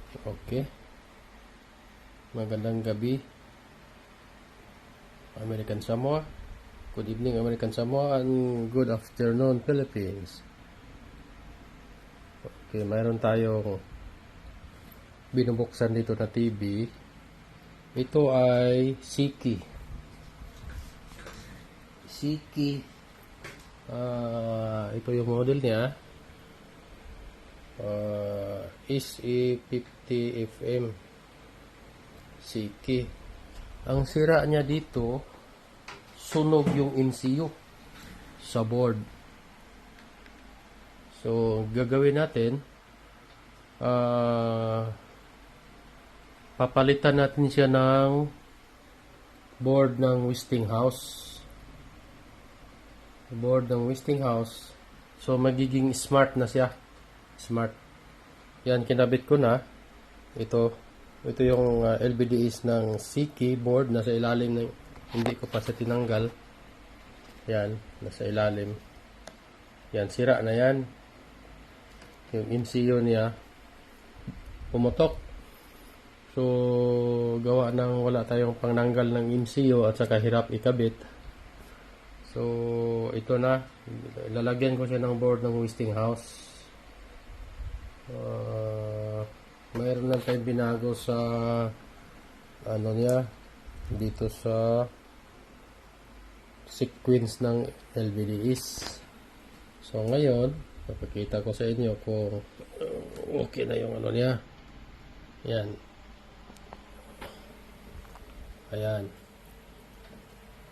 Okay. Magandang gabi, American Samoa. Good evening, American Samoa, and good afternoon, Philippines. Okay, mayroon tayong binubuksan dito na TV. Ito ay Siki. Ito yung model niya. SE50FM Siki. Ang sira niya dito, sunog yung MCU sa board. So, gagawin natin, papalitan natin siya ng board ng Westinghouse. So, magiging smart na siya. Smart. Yan, kinabit ko na. Ito yung LVDs ng Siki board. Nasa ilalim ng, hindi ko pa sa tinanggal. Yan, nasa ilalim. Yan, sira na yan. Yung MCU niya pumutok. So, gawa ng wala tayong pangnanggal ng MCU at saka hirap ikabit. So, ito na. Lalagyan ko siya ng board ng Westinghouse. Mayroon lang tayong binago sa ano niya dito sa sequence ng LVDs. So ngayon papakita ko sa inyo kung okay na yung ano niya. Yan, ayan,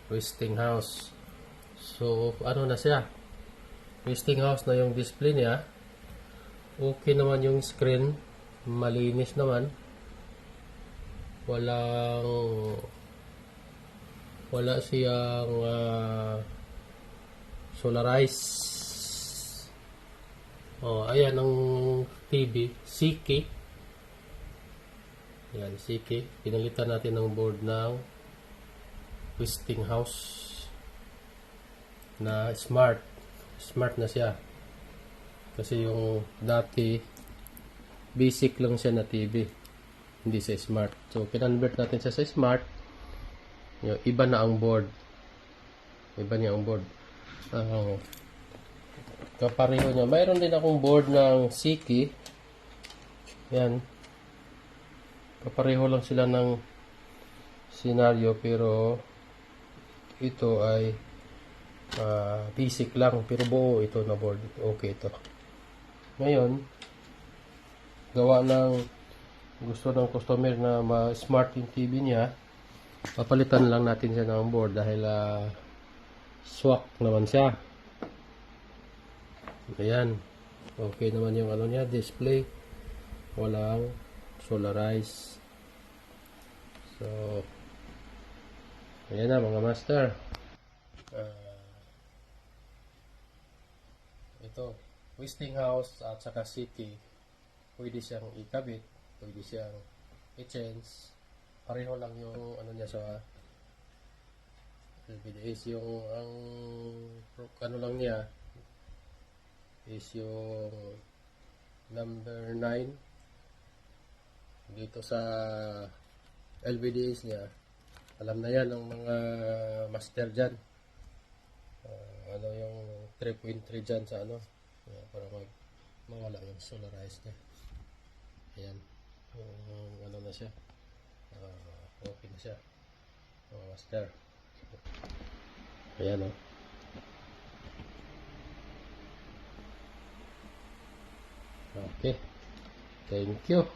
Westinghouse. So ano na siya, Westinghouse na yung display niya. Okay naman yung screen, malinis naman, wala siyang solarize. Ayan ang TV Siki. Yan, Siki. Pinalitan natin ng board ng Westinghouse na smart na siya. Kasi yung dati, basic lang siya na TV. Hindi siya smart. So, kinonvert natin siya sa smart. Iba na ang board. Kapareho niya. Mayroon din akong board ng Siki. Yan. Kapareho lang sila ng senaryo. Pero, ito ay basic lang. Pero buo ito na board. Okay ito. Ngayon, gawa ng gusto ng customer na ma-smart yung TV niya, papalitan lang natin siya ng board dahil swak naman siya. Ayan, okay naman yung ano niya, display, walang solarize. So, ayan na mga master. Ito Westinghouse at saka Siki, pwede siyang ikabit, pwede siyang i-change. Pareho lang yung ano niya sa LVDs. Yung ang ano lang niya is yung number 9 dito sa LVDs niya. Alam na yan ng mga master dyan. Ano yung 3.3 dyan sa ano, para mawala yung solarize niya. Ayan, yung ano na siya, okay na siya mga master. Ayan o. Okay, thank you.